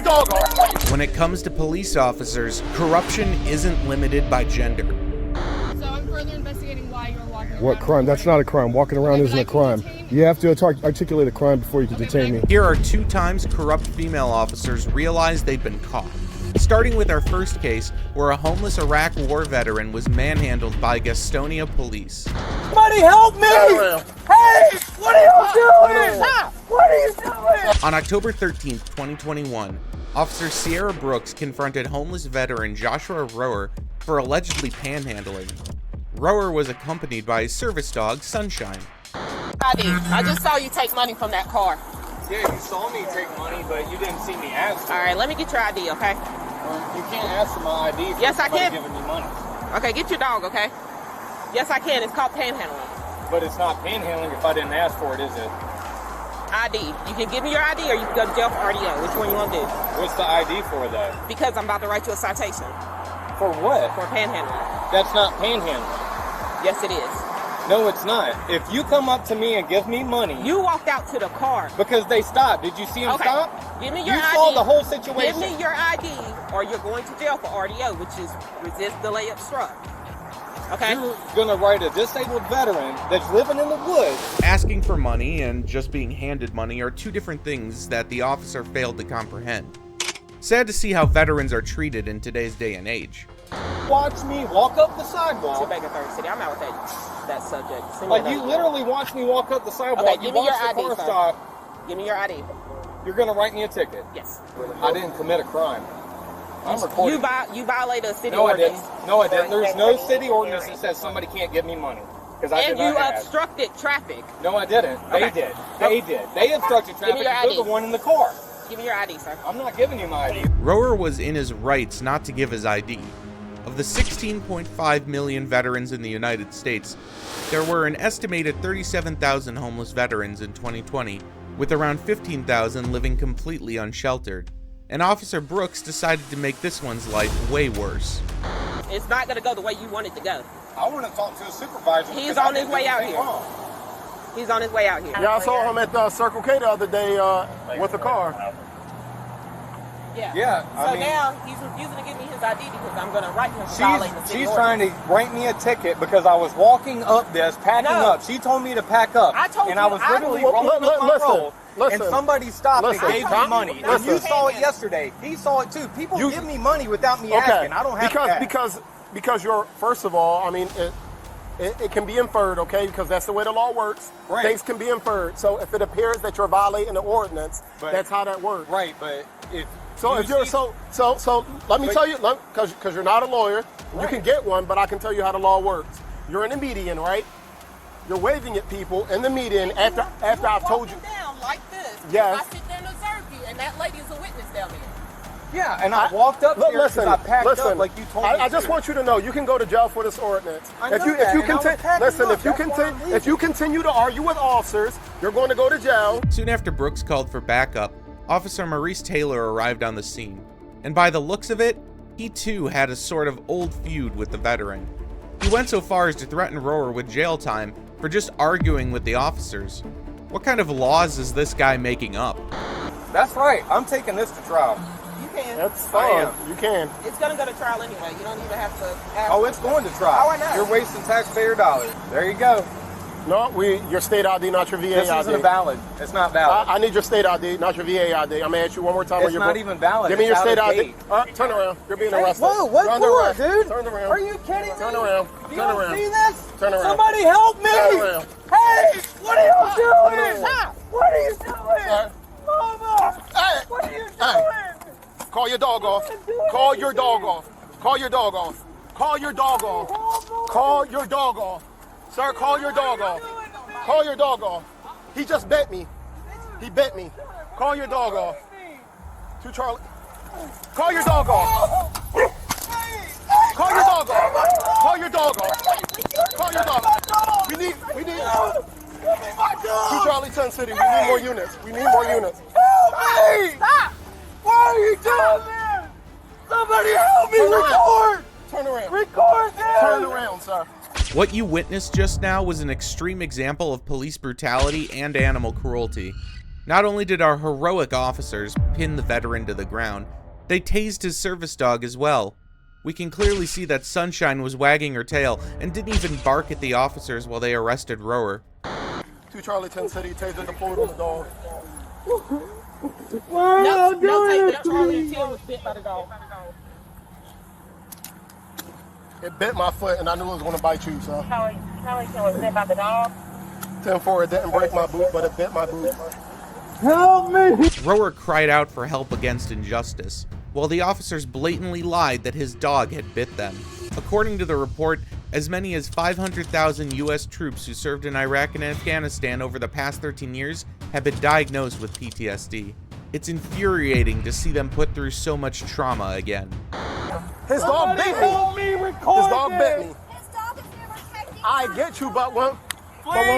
your dog off. When it comes to police officers, corruption isn't limited by gender. So I'm further investigating why you're walking around. What crime? That's not a crime. Walking around isn't a crime. You have to articulate a crime before you can detain me. Here are 2 times corrupt female officers realized they'd been caught. Starting with our first case, where a homeless Iraq war veteran was manhandled by Gastonia police. Somebody help me! Hey! What are you doing? What are you doing? On October 13th, 2021, Officer Sierra Brooks confronted homeless veteran Joshua Rower for allegedly panhandling. Rower was accompanied by his service dog, Sunshine. I just saw you take money from that car. Yeah, you saw me take money, but you didn't see me ask for it. All right, let me get your ID, okay? You can't ask for my ID if Yes, I can. giving me money. Okay, get your dog, okay? Yes, I can. It's called panhandling. But it's not panhandling if I didn't ask for it, is it? ID. You can give me your ID or you can go to jail for RDO. Which one you want to do? What's the ID for, though? Because I'm about to write you a citation For what? for panhandling. That's not panhandling. Yes, it is. No, it's not. If you come up to me and give me money... You walked out to the car. Because they stopped. Did you see them Okay. stop? Give me your ID. You saw the whole situation. Give me your ID or you're going to jail for RDO, which is resist, delay, obstruct. Okay? You're gonna write a disabled veteran that's living in the woods. Asking for money and just being handed money are 2 different things that the officer failed to comprehend. Sad to see how veterans are treated in today's day and age. Watch me walk up the Two sidewalk. Bacon Third City. I'm out with that subject. Send me Like, your you ID. literally watch me walk up the sidewalk. Okay, you give me watch your the ID, car sir. stop. Give me your ID. You're gonna write me a ticket. Yes. I didn't commit a crime. I'm recording. You violated a city No, I ordinance. didn't. No, I didn't. There's no city ordinance that says somebody can't give me money. Because I And did you not ask. obstructed traffic. No, I didn't. They Okay. did. They did. They obstructed Give me traffic. your You're ID. the one in the car. Give me your ID, sir. I'm not giving you my ID. Rower was in his rights not to give his ID. Of the 16.5 million veterans in the United States, there were an estimated 37,000 homeless veterans in 2020, with around 15,000 living completely unsheltered. And Officer Brooks decided to make this one's life way worse. It's not going to go the way you want it to go. I want to talk to a supervisor. He's because I on his didn't way do out anything here. wrong. He's on his way out here. Yeah, I saw him at Circle K the other day with a car. Yeah. Yeah, So I mean- now he's refusing to give me his ID because I'm going to write him for violating the city She's ordinance. trying to write me a ticket because I was walking up this, packing No. up. She told me to pack up. I told and you I was I literally was- rolling up my roll. listen. And somebody stopped Listen. and gave me Tom, money. And listen. you saw it yesterday. He saw it too. People give me money without me Okay. asking. I don't have to ask. Because you're, first of all, I mean, it can be inferred, okay? Because that's the way the law works. Right. Things can be inferred. So if it appears that you're violating the ordinance, But- that's how that works. Right, but if So you if you're see- so let me But- tell you, because you're not a lawyer, you Right. can get one, but I can tell you how the law works. You're in a median, right? You're waving at people in the median after I've told you. down like this. Yes. I sit there and observe you, and that lady is a witness down there. Yeah, and I walked up here because I packed up like you told me I just want you to know you can go to jail for this ordinance. I If know you that, if you and I was continue, packing listen, up. if you That's why I'm continue leaving. if you continue to argue with officers, you're going to go to jail. Soon after Brooks called for backup, Officer Maurice Taylor arrived on the scene. And by the looks of it, he too had a sort of old feud with the veteran. He went so far as to threaten Rower with jail time for just arguing with the officers. What kind of laws is this guy making up? That's right. I'm taking this to trial. You can. That's I fine. am. You can. It's going to go to trial anyway. You don't even have to ask. Oh, it's going to trial. Oh, I know. You're wasting taxpayer dollars. There you go. No, your state ID, not your VA This ID. isn't valid. It's not valid. I need your state ID, not your VA ID. I'm gonna ask you one more time. It's not even valid. Give me It's your state out of ID. date. Turn around. You're being Hey, arrested. whoa, what Turn for, around. dude? Turn around. Are you kidding me? Turn around. You Turn don't around. see this? Turn around. Somebody help me! Turn around. Hey, what are you doing? Stop. What are you doing? Mama! Hey. What are you doing? Hey. Call your dog off. Call your dog off. Call your dog off. Call your dog off. Call your dog off. Sir, call your dog off. Call your dog off. He just bit me. He bit me. Call your dog off. To Charlie. Call your dog off. Call your dog off. Call your dog off. Call your dog off. We need. To Charlie 10 City. We need more units. We need more units. Help me! Stop! What are you doing there? Somebody help me! Record! Turn around. Record this! Turn around, sir. What you witnessed just now was an extreme example of police brutality and animal cruelty. Not only did our heroic officers pin the veteran to the ground, they tased his service dog as well. We can clearly see that Sunshine was wagging her tail and didn't even bark at the officers while they arrested Rower. 2 Charlie 10 City, tasered the floor on the dog. No, take that Charlie until was bit by the dog. It bit my foot and I knew it was going to bite you, so. Charlie was bit by the dog. 10-4, it didn't break my boot, but it bit my boot. Help me! Rower cried out for help against injustice, while the officers blatantly lied that his dog had bit them. According to the report, as many as 500,000 U.S. troops who served in Iraq and Afghanistan over the past 13 years have been diagnosed with PTSD. It's infuriating to see them put through so much trauma again. His dog bit me. Help me His record dog bit me. His dog is never protecting I us. get you, but when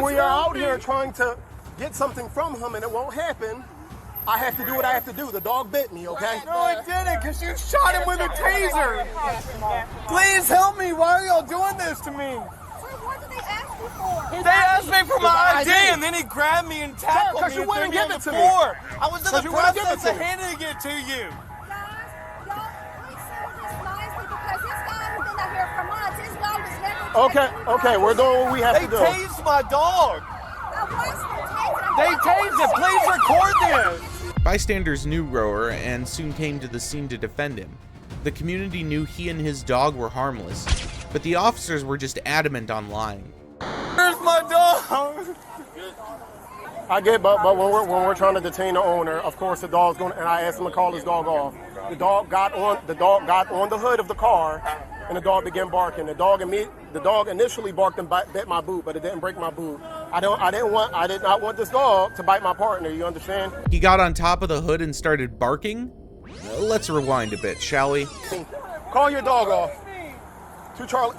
we are out here trying to get something from him and it won't happen, I have to do what I have to do. The dog bit me, okay? No, it didn't, because you shot him with a taser. Please help me. Why are y'all doing this to me? Sir, what did they ask you for? They asked me for my ID. ID, and then he grabbed me and tackled Because me you and threw wouldn't me on give the it to me. floor. I was in Because the you wouldn't give process it of to me. handing it to you. Guys, y'all, please serve this nicely because this guy has been out here for months. His dog was never protecting Okay, we're doing what we have They to do. tased my dog. They tased it. Please record this. Bystanders knew Rower and soon came to the scene to defend him. The community knew he and his dog were harmless, but the officers were just adamant on lying. Where's my dog? I get, but when we're trying to detain the owner, of course the dog's going. And I asked him to call his dog off. The dog got on the hood of the car, and the dog began barking. The dog initially barked and bit my boot, but it didn't break my boot. I did not want this dog to bite my partner. You understand? He got on top of the hood and started barking? Let's rewind a bit, shall we? Call your dog off. 2 Charlie.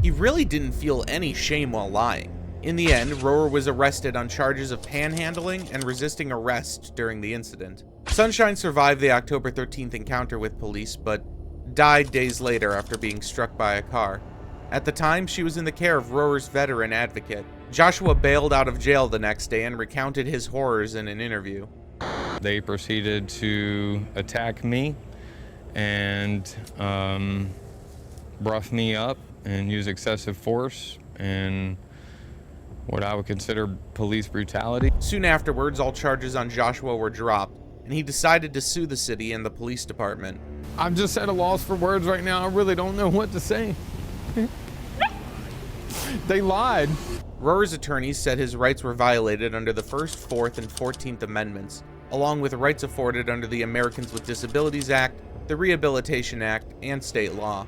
He really didn't feel any shame while lying. In the end, Rower was arrested on charges of panhandling and resisting arrest during the incident. Sunshine survived the October 13th encounter with police, but died days later after being struck by a car. At the time, she was in the care of Rower's veteran advocate. Joshua bailed out of jail the next day and recounted his horrors in an interview. They proceeded to attack me and rough me up and use excessive force and what I would consider police brutality. Soon afterwards, all charges on Joshua were dropped, and he decided to sue the city and the police department. I'm just at a loss for words right now. I really don't know what to say. They lied. Rower's attorneys said his rights were violated under the 1st, 4th, and 14th Amendments, along with rights afforded under the Americans with Disabilities Act, the Rehabilitation Act, and state law.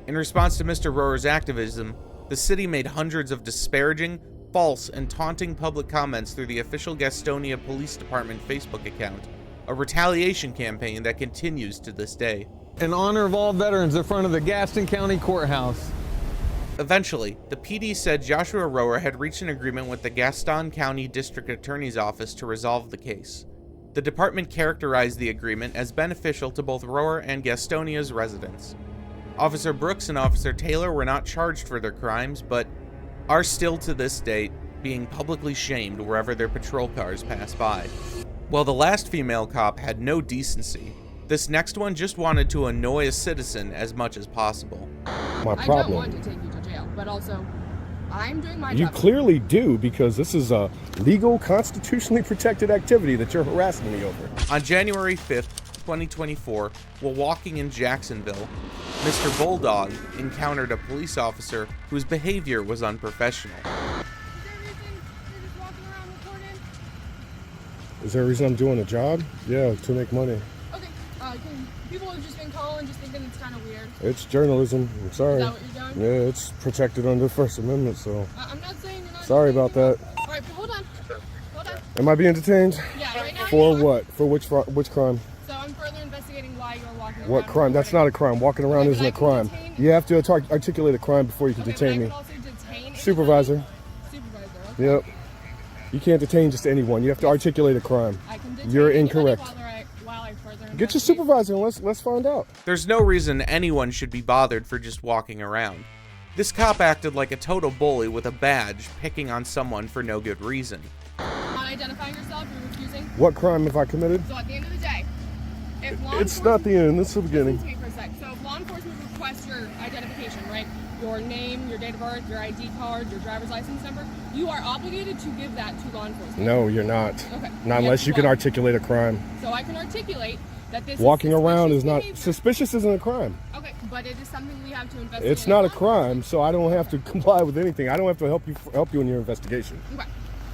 In response to Mr. Rower's activism, the city made hundreds of disparaging, false, and taunting public comments through the official Gastonia Police Department Facebook account, a retaliation campaign that continues to this day. In honor of all veterans in front of the Gaston County Courthouse. Eventually, the PD said Joshua Rower had reached an agreement with the Gaston County District Attorney's Office to resolve the case. The department characterized the agreement as beneficial to both Rower and Gastonia's residents. Officer Brooks and Officer Taylor were not charged for their crimes, but are still to this date being publicly shamed wherever their patrol cars pass by. While the last female cop had no decency, this next one just wanted to annoy a citizen as much as possible. My I don't problem. want to take you to jail, but also, I'm doing my You job. clearly do, because this is a legal, constitutionally protected activity that you're harassing me over. On January 5th, 2024, while walking in Jacksonville, Mr. Bulldog encountered a police officer whose behavior was unprofessional. Is there a reason I'm doing a job? Yeah, to make money. Okay, people have just been calling, just thinking it's kind of weird. It's journalism. I'm sorry. Is that what you're doing? Yeah, it's protected under the First Amendment, so I'm not saying you're not. sorry about that. All right, but hold on. Am I being detained? Yeah, right now. For you are. what? For which crime? So I'm further investigating why you're walking around. What crime? That's not a crime. Walking around Okay, isn't but a I can crime. detain- You have to articulate a crime before you can Okay, but detain I me. can also detain Supervisor. Supervisor. Okay. Yep. You can't detain just anyone. You have to articulate a crime. I can detain You're anybody incorrect. while I further Get your investigate. supervisor and let's find out. There's no reason anyone should be bothered for just walking around. This cop acted like a total bully with a badge, picking on someone for no good reason. I identifying yourself, you're refusing. What crime have I committed? So at the end of the day, if law It's not the end, it's the beginning. Listen to me for a sec. So if law enforcement requests your identification, right? Your name, your date of birth, your ID card, your driver's license number, you are obligated to give that to law enforcement. No, you're not. Okay. Not unless you can articulate a crime. So I can articulate that this Walking is around is not behavior. Suspicious isn't a crime. Okay, but it is something we have to investigate. It's not a crime, so I don't have to comply with anything. I don't have to help you in your investigation. Okay.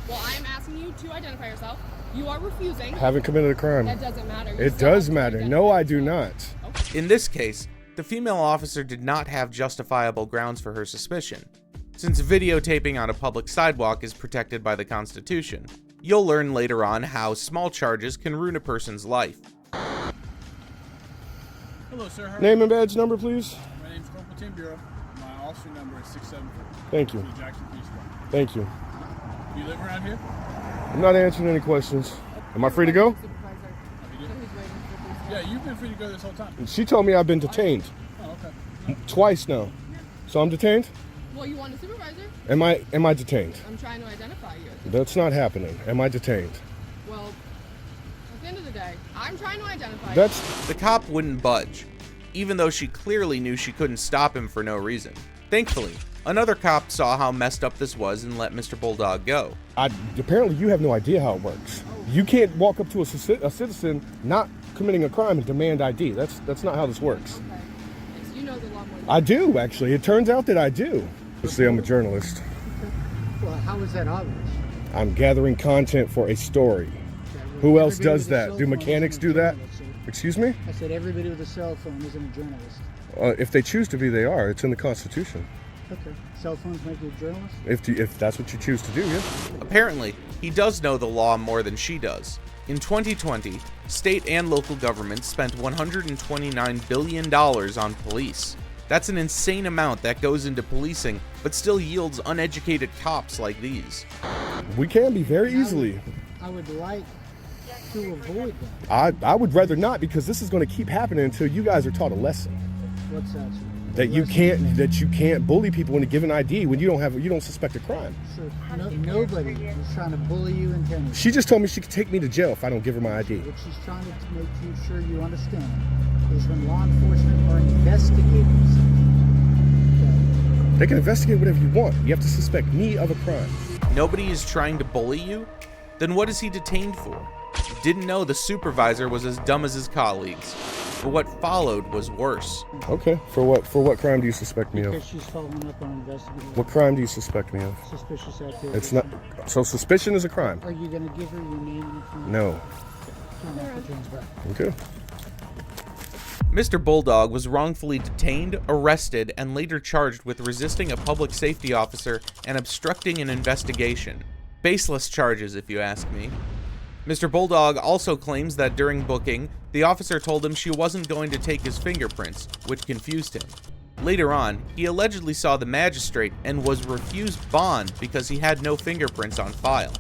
Well, I am asking you to identify yourself. You are refusing. Haven't committed a crime. That doesn't matter. It does matter. No, I do not. Okay. In this case, the female officer did not have justifiable grounds for her suspicion, since videotaping on a public sidewalk is protected by the Constitution. You'll learn later on how small charges can ruin a person's life. Hello, sir. Name and badge number, please. My name's Corporal Tim Bureau. My officer number is 674. Thank you. Jackson Police Department. Thank you. Do you live around here? I'm not answering any questions. Am I free to go? Yeah, you've been free to go this whole time. She told me I've been detained. Oh, okay. Twice now. So I'm detained? Well, you want a supervisor? Am I detained? I'm trying to identify you. That's not happening. Am I detained? Well, at the end of the day, I'm trying to identify you. The cop wouldn't budge, even though she clearly knew she couldn't stop him for no reason. Thankfully, another cop saw how messed up this was and let Mr. Bulldog go. Apparently you have no idea how it works. You can't walk up to a citizen not committing a crime and demand ID. That's not how this works. Okay. Yes, you know the law more than I do, actually. It turns out that I do. See, I'm a journalist. Well, how is that obvious? I'm gathering content for a story. Who else does that? Do mechanics do that? Excuse me? I said everybody with a cell phone isn't a journalist. If they choose to be, they are. It's in the Constitution. Okay. Cell phones make you a journalist? If that's what you choose to do, yeah. Apparently, he does know the law more than she does. In 2020, state and local governments spent $129 billion on police. That's an insane amount that goes into policing, but still yields uneducated cops like these. We can be very easily. I would like to avoid that. I would rather not, because this is going to keep happening until you guys are taught a lesson. What's that? That you can't bully people into giving ID when you don't suspect a crime. Sure. Nobody is trying to bully you intentionally. She just told me she could take me to jail if I don't give her my ID. What she's trying to make you sure you understand is when law enforcement are investigating something. They can investigate whatever you want. You have to suspect me of a crime. Nobody is trying to bully you? Then what is he detained for? Didn't know the supervisor was as dumb as his colleagues. But what followed was worse. Okay, for what crime do you suspect me of? Because she's following up on investigation. What crime do you suspect me of? Suspicious activity. It's not. So suspicion is a crime. Are you going to give her your name and information? No. Turn that returns back. Okay. Mr. Bulldog was wrongfully detained, arrested, and later charged with resisting a public safety officer and obstructing an investigation. Baseless charges, if you ask me. Mr. Bulldog also claims that during booking, the officer told him she wasn't going to take his fingerprints, which confused him. Later on, he allegedly saw the magistrate and was refused bond because he had no fingerprints on file.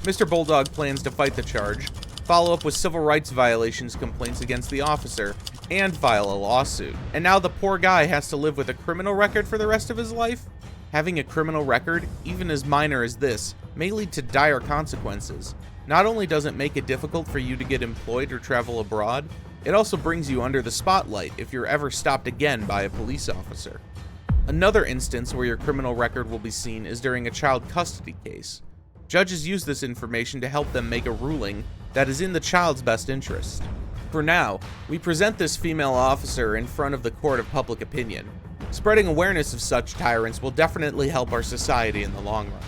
Mr. Bulldog plans to fight the charge, follow up with civil rights violations complaints against the officer, and file a lawsuit. And now the poor guy has to live with a criminal record for the rest of his life? Having a criminal record, even as minor as this, may lead to dire consequences. Not only does it make it difficult for you to get employed or travel abroad, it also brings you under the spotlight if you're ever stopped again by a police officer. Another instance where your criminal record will be seen is during a child custody case. Judges use this information to help them make a ruling that is in the child's best interest. For now, we present this female officer in front of the court of public opinion. Spreading awareness of such tyrants will definitely help our society in the long run.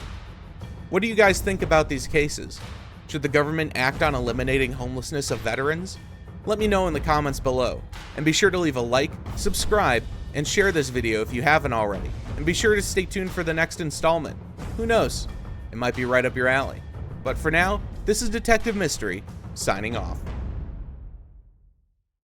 What do you guys think about these cases? Should the government act on eliminating homelessness of veterans? Let me know in the comments below, and be sure to leave a like, subscribe, and share this video if you haven't already, and be sure to stay tuned for the next installment. Who knows? It might be right up your alley. But for now, this is Detective Mystery, signing off.